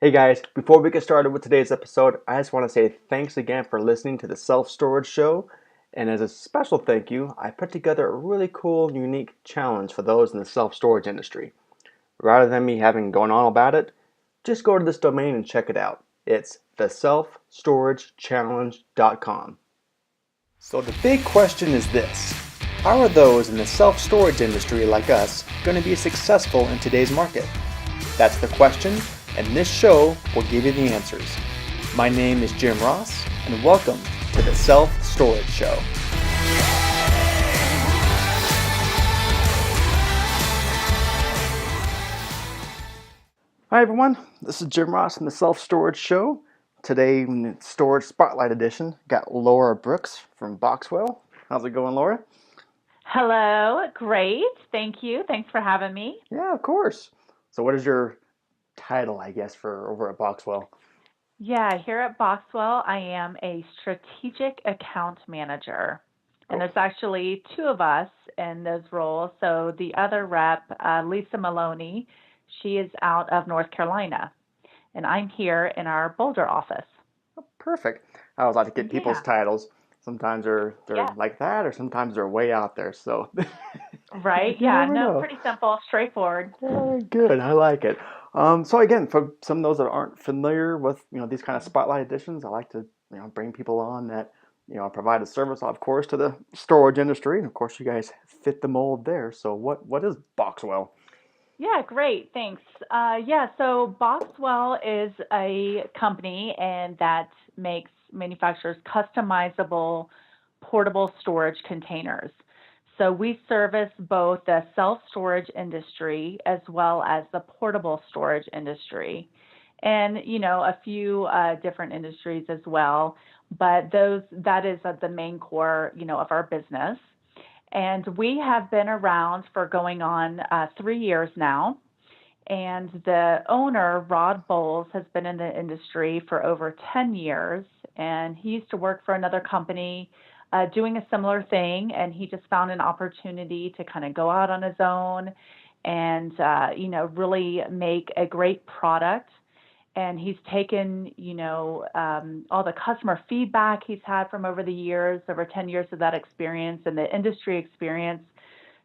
Hey guys, before we get started with today's episode, I just want to say thanks again for listening to the Self Storage Show. And as a special thank you, I put together a really cool, unique challenge for those in the self storage industry. Rather than me having going on about it, just go to this domain and check it out. It's theselfstoragechallenge.com. So the big question is this: how are those in the self storage industry like us going to be successful in today's market? That's the question, and this show will give you the answers. My name is Jim Ross, and welcome to the Self Storage Show. Hi everyone, this is Jim Ross from the Self Storage Show. Today, in the Storage Spotlight Edition, got Laura Brooks from Boxwell. How's it going, Laura? Hello, great. Thank you. Thanks for having me. Yeah, of course. So what is your title, I guess, for over at Boxwell? Yeah, here at Boxwell, I am a strategic account manager. And Oh, there's actually two of us in those roles. So the other rep, Lisa Maloney, she is out of North Carolina, and I'm here in our Boulder office. perfect. I always like to get people's Yeah, titles. Sometimes they're yeah, like that, or sometimes they're way out there. So right. you Yeah, never no, know. pretty simple, straightforward. Good, I like it. So again, for some of those that aren't familiar with these kind of spotlight editions, I like to bring people on that provide a service, of course, to the storage industry, and of course, you guys fit the mold there. So what is Boxwell? Yeah, great. Thanks. Yeah, so Boxwell is a company and that manufactures customizable portable storage containers. So we service both the self-storage industry as well as the portable storage industry, and a few different industries as well. But that is the main core of our business. And we have been around for going on 3 years now. And the owner, Rod Bowles, has been in the industry for over 10 years. And he used to work for another company doing a similar thing. And he just found an opportunity to kind of go out on his own and, really make a great product. And he's taken, all the customer feedback he's had from over the years, over 10 years of that experience and the industry experience,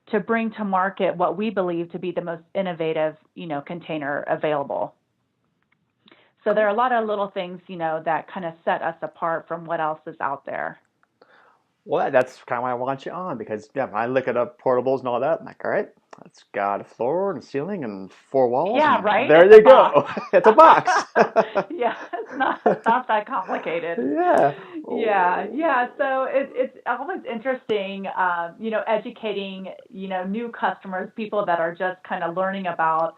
to bring to market what we believe to be the most innovative, container available. So there are a lot of little things, that kind of set us apart from what else is out there. Well, that's kind of why I want you on because yeah, when I look at up portables and all that, I'm like, all right, it's got a floor and a ceiling and four walls, Yeah, and right? there It's a you box. go. It's a box. Yeah, it's not that complicated. Yeah. Yeah, Oh. yeah. So it's always interesting, educating, new customers, people that are just kind of learning about,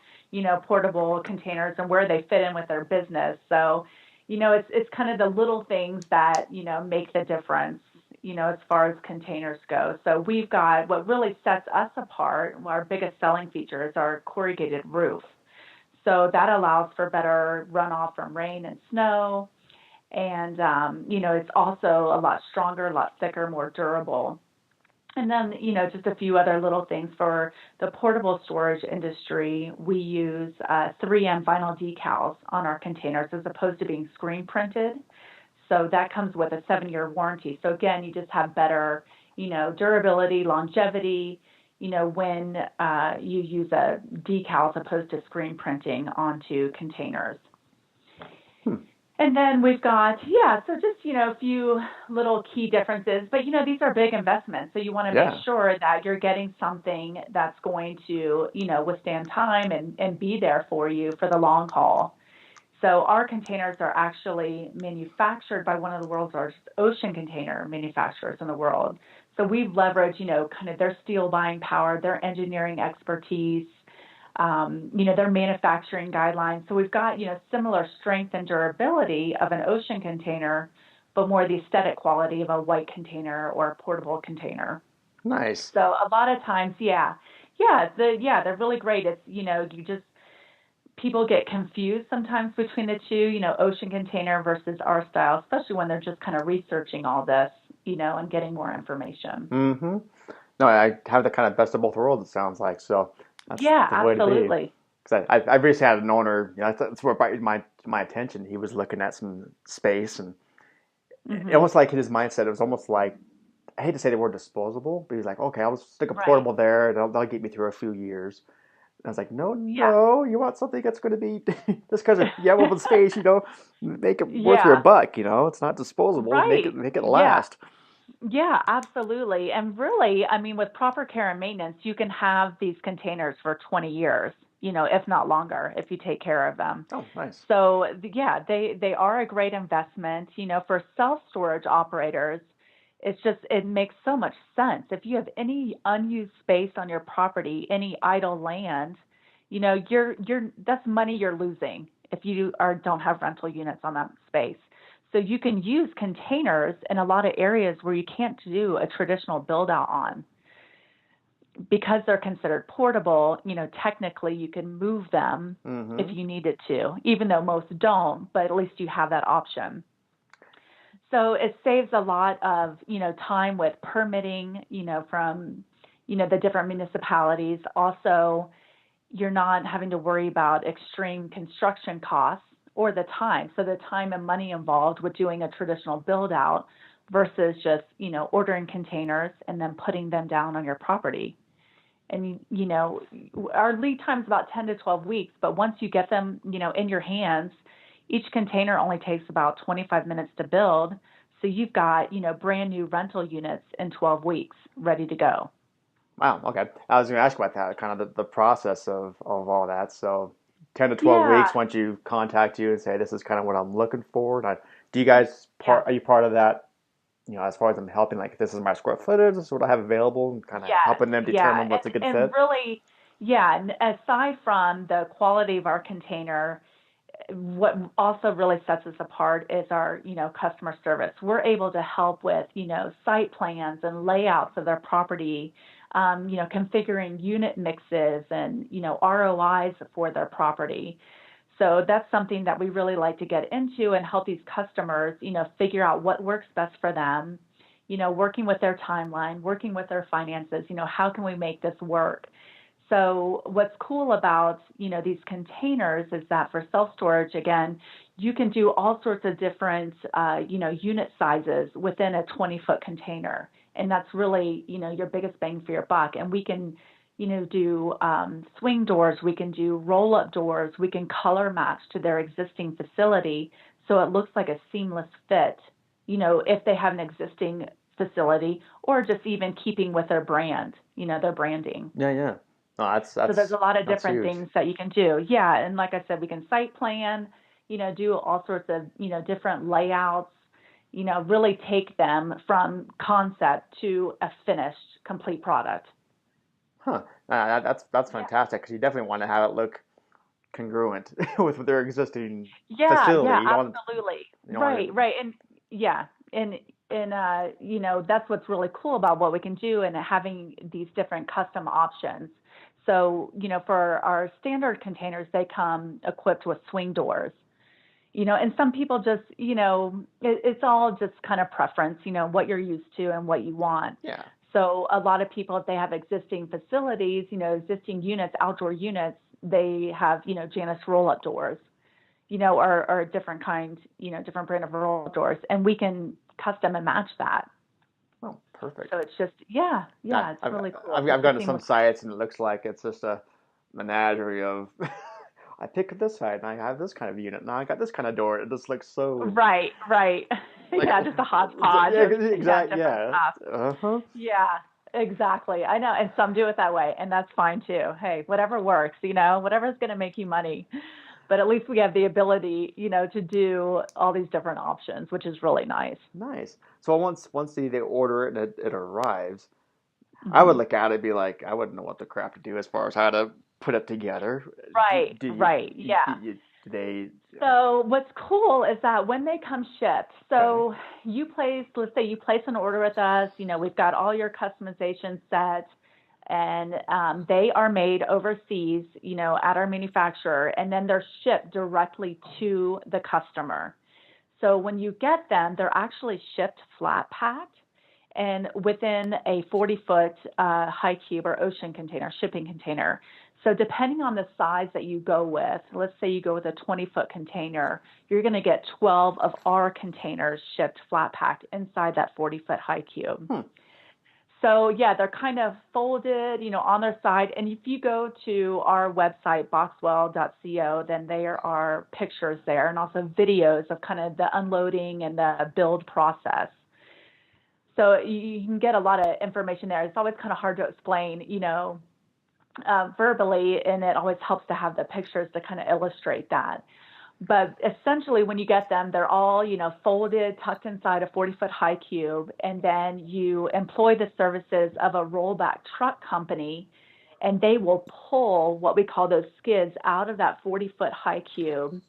portable containers and where they fit in with their business. So, it's kind of the little things that, make the difference, as far as containers go. So we've got what really sets us apart. Our biggest selling feature is our corrugated roof. So that allows for better runoff from rain and snow. And, it's also a lot stronger, a lot thicker, more durable. And then, just a few other little things for the portable storage industry. We use 3M vinyl decals on our containers as opposed to being screen printed. So that comes with a 7-year warranty. So again, you just have better, durability, longevity, when you use a decal as opposed to screen printing onto containers. Hmm. And then we've got, yeah, so just, a few little key differences, but, these are big investments. So you want to make Yeah. sure that you're getting something that's going to, withstand time and be there for you for the long haul. So our containers are actually manufactured by one of the world's largest ocean container manufacturers in the world. So we've leveraged, kind of their steel buying power, their engineering expertise, their manufacturing guidelines. So we've got, similar strength and durability of an ocean container, but more the aesthetic quality of a white container or a portable container. Nice. So a lot of times, they're really great. It's, you just people get confused sometimes between the two, ocean container versus our style, especially when they're just kind of researching all this, and getting more information. Mm-hmm. No, I have the kind of best of both worlds, it sounds like. So that's Yeah, the way to be. absolutely. because I recently had an owner, that's what brought my attention. He was looking at some space, and it Hmm. almost like in his mindset, it was almost like, I hate to say the word disposable, but he's like, okay, I'll stick a Right. portable there, and they'll get me through a few years. And I was like, no, Yeah. no, you want something that's going to be just because you have open space, make it worth your Yeah. buck. It's not disposable. Make Right. it Yeah. last. Yeah, absolutely. And really, I mean, with proper care and maintenance, you can have these containers for 20 years, if not longer, if you take care of them. Oh, nice. So, yeah, they are a great investment. For self-storage operators, it makes so much sense. If you have any unused space on your property, any idle land, that's money you're losing if you don't have rental units on that space. So you can use containers in a lot of areas where you can't do a traditional build out on because they're considered portable. Technically you can move them if Mm-hmm. you needed to, even though most don't, but at least you have that option. So it saves a lot of, time with permitting, from, the different municipalities. Also, you're not having to worry about extreme construction costs or the time. So the time and money involved with doing a traditional build out versus just, ordering containers and then putting them down on your property. And, our lead time is about 10 to 12 weeks, but once you get them, in your hands, each container only takes about 25 minutes to build. So you've got, brand new rental units in 12 weeks ready to go. Wow. Okay. I was going to ask about that, kind of the process of all that. So, 10 to 12 weeks Yeah. once you contact you and say this is kind of what I'm looking for. Now, do you guys Yeah. are you part of that? As far as I'm helping, like this is my square footage, this is what I have available, and kind of Yes, helping them yeah, determine what's a good and fit. really, yeah, and aside from the quality of our container, what also really sets us apart is our, customer service. We're able to help with, site plans and layouts of their property, configuring unit mixes and, ROIs for their property. So that's something that we really like to get into and help these customers, figure out what works best for them, working with their timeline, working with their finances, how can we make this work? So what's cool about, these containers is that for self-storage, again, you can do all sorts of different, unit sizes within a 20-foot container. And that's really, your biggest bang for your buck. And we can, do swing doors, we can do roll-up doors, we can color match to their existing facility so it looks like a seamless fit, if they have an existing facility or just even keeping with their brand, their branding. Yeah, yeah. No, So there's a lot of that's different huge. things that you can do. Yeah, and like I said, we can site plan, do all sorts of, different layouts, really take them from concept to a finished complete product. Huh. That's Yeah. fantastic because you definitely want to have it look congruent with their existing Yeah, facility. yeah, absolutely. You don't want Right, right. And yeah, and that's what's really cool about what we can do and having these different custom options. So, for our standard containers, they come equipped with swing doors. And some people just, it's all just kind of preference, what you're used to and what you want. yeah. So a lot of people, if they have existing facilities, existing units, outdoor units, they have, Janus roll-up doors, or a different kind, different brand of roll-up doors, and we can custom and match that. Oh, So perfect. it's just, yeah, Yeah, yeah, it's really cool. I've Just a gone to some seamless. sites and it looks like it's just a menagerie of. I pick this side and I have this kind of unit. Now I got this kind of door. It just looks so Right, right. like Yeah, just a hodgepodge yeah, of, yeah, exactly. different Yeah. stuff. Uh-huh. Yeah, exactly. I know. And some do it that way, and that's fine too. Hey, whatever works, whatever's going to make you money. But at least we have the ability, to do all these different options, which is really nice. Nice. So once they order it and it arrives, I would Hmm. look at it and be like, I wouldn't know what the crap to do as far as how to put it together. Right, Do right. Yeah. do they? So what's cool is that when they come shipped, Okay. so let's say you place an order with us, we've got all your customization set, and they are made overseas, at our manufacturer, and then they're shipped directly to the customer. So when you get them, they're actually shipped flat packed and within a 40-foot high cube or ocean container, shipping container. So depending on the size that you go with, let's say you go with a 20-foot container, you're going to get 12 of our containers shipped flat packed inside that 40-foot high cube. Hmm. So yeah, they're kind of folded, on their side. And if you go to our website, boxwell.co, then there are pictures there and also videos of kind of the unloading and the build process. So you can get a lot of information there. It's always kind of hard to explain, verbally, and it always helps to have the pictures to kind of illustrate that. But essentially, when you get them, they're all, folded, tucked inside a 40-foot high cube, and then you employ the services of a rollback truck company, and they will pull what we call those skids out of that 40-foot high cube.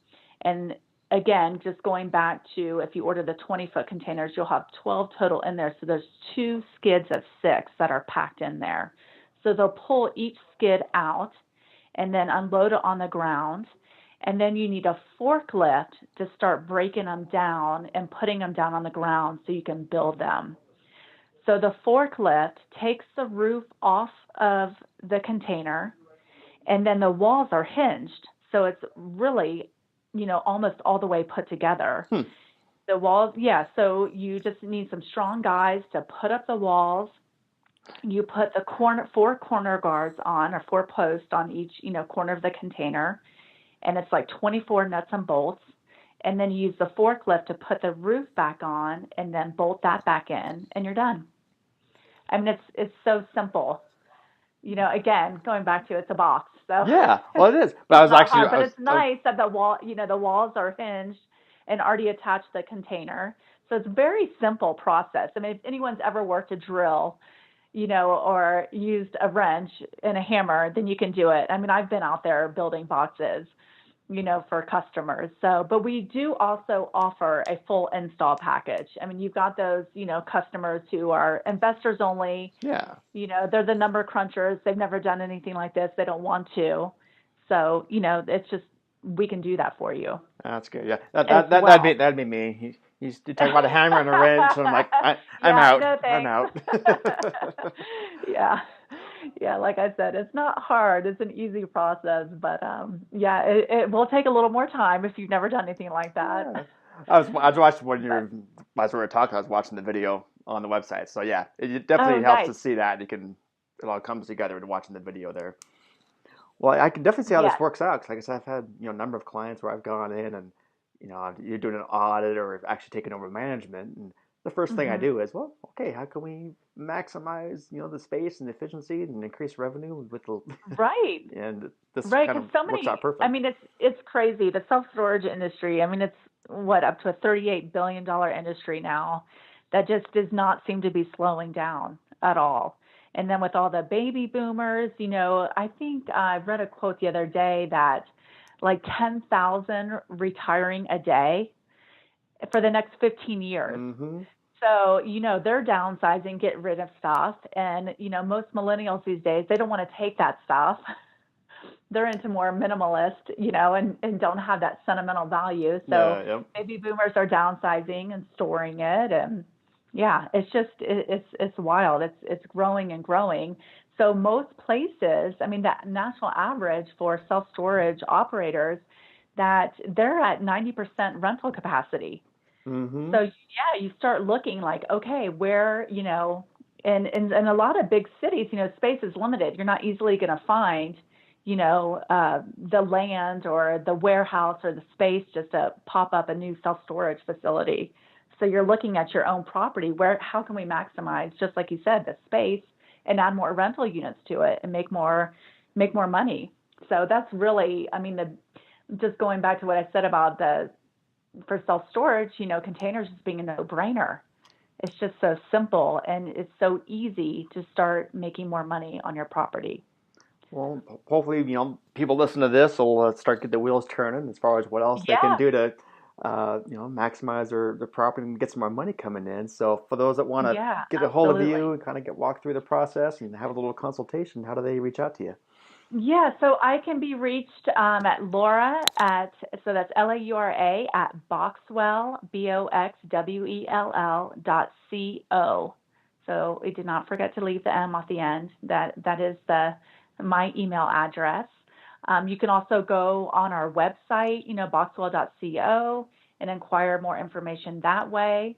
And again, just going back to if you order the 20-foot containers, you'll have 12 total in there. So there's 2 skids of 6 that are packed in there. So they'll pull each skid out and then unload it on the ground. And then you need a forklift to start breaking them down and putting them down on the ground so you can build them. So the forklift takes the roof off of the container, and then the walls are hinged. So it's really, almost all the way put together. Hmm. The walls, yeah, so you just need some strong guys to put up the walls. You put the 4 corner guards on, or 4 posts on each, corner of the container. And it's like 24 nuts and bolts. And then you use the forklift to put the roof back on and then bolt that back in, and you're done. I mean, it's so simple. Again, going back to it's a box. So Yeah, well, it is. But I it's was not actually, hard, but it's nice that the walls are hinged and already attached to the container. So it's a very simple process. I mean, if anyone's ever worked a drill, or used a wrench and a hammer, then you can do it. I mean, I've been out there building boxes, for customers. So, but we do also offer a full install package. I mean, you've got those, customers who are investors only. yeah. They're the number crunchers. They've never done anything like this. They don't want to. So, it's just, we can do that for you. That's good. Yeah, As well. that'd be me. You talk about a hammer and a wrench, and I'm like, I'm Yeah, out. no I'm thanks. out. Yeah. Yeah, like I said, it's not hard. It's an easy process, but yeah, it will take a little more time if you've never done anything like that. Yeah. I was watching as we were talking. I was watching the video on the website. So yeah, it Oh, definitely helps nice. to see that. It all comes together when watching the video there. Well, I can definitely see how this Yes. works out. 'Cause like I said, I've had a number of clients where I've gone in and you're doing an audit or actually taking over management, and the first thing I Mhm. do is, well, okay, how can we maximize the space and efficiency and increase revenue with the Right. and this Right, kind because of so works out many, I perfect. mean, it's crazy. The self-storage industry, I mean, it's what, up to a $38 billion industry now that just does not seem to be slowing down at all. And then with all the baby boomers, I think I read a quote the other day that like 10,000 retiring a day for the next 15 years. Mm-hmm. So, they're downsizing, get rid of stuff. And, most millennials these days, they don't want to take that stuff. They're into more minimalist, and don't have that sentimental value. So Yep. baby boomers are downsizing and storing it. And yeah, it's just, it's wild. It's growing and growing. So most places, I mean, that national average for self-storage operators, that they're at 90% rental capacity. Mm-hmm. So yeah, you start looking like, okay, where, in a lot of big cities, space is limited. You're not easily going to find, the land or the warehouse or the space just to pop up a new self-storage facility. So you're looking at your own property. How can we maximize, just like you said, the space and add more rental units to it and make more money. So that's really, I mean, just going back to what I said about for self-storage, containers just being a no-brainer. It's just so simple and it's so easy to start making more money on your property. Well, hopefully, people listen to this will start get the wheels turning as far as what else they can Yeah, do to, maximize their property and get some more money coming in. So, for those that want to yeah, get a hold of you absolutely. and kind of walk through the process and have a little consultation, how do they reach out to you? Yeah, so I can be reached at Laura so that's Laura at Boxwell, Boxwell.co. So we did not forget to leave the M off the end. That is the my email address. You can also go on our website, boxwell.co, and inquire more information that way.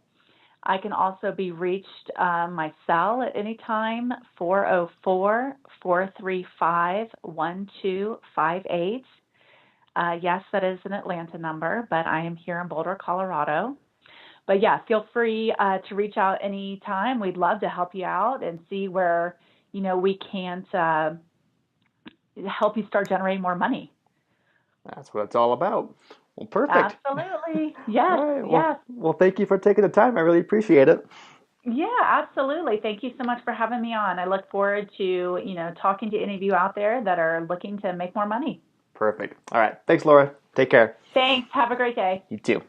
I can also be reached my cell at any time, 404-435-1258. Yes, that is an Atlanta number, but I am here in Boulder, Colorado. But yeah, feel free to reach out anytime. We'd love to help you out and see where, we can help you start generating more money. That's what it's all about. Well, perfect. Absolutely. All Yes, right. Well, yes. well, thank you for taking the time. I really appreciate it. Yeah, absolutely. Thank you so much for having me on. I look forward to, talking to any of you out there that are looking to make more money. Perfect. All right. Thanks, Laura. Take care. Thanks. Have a great day. You too.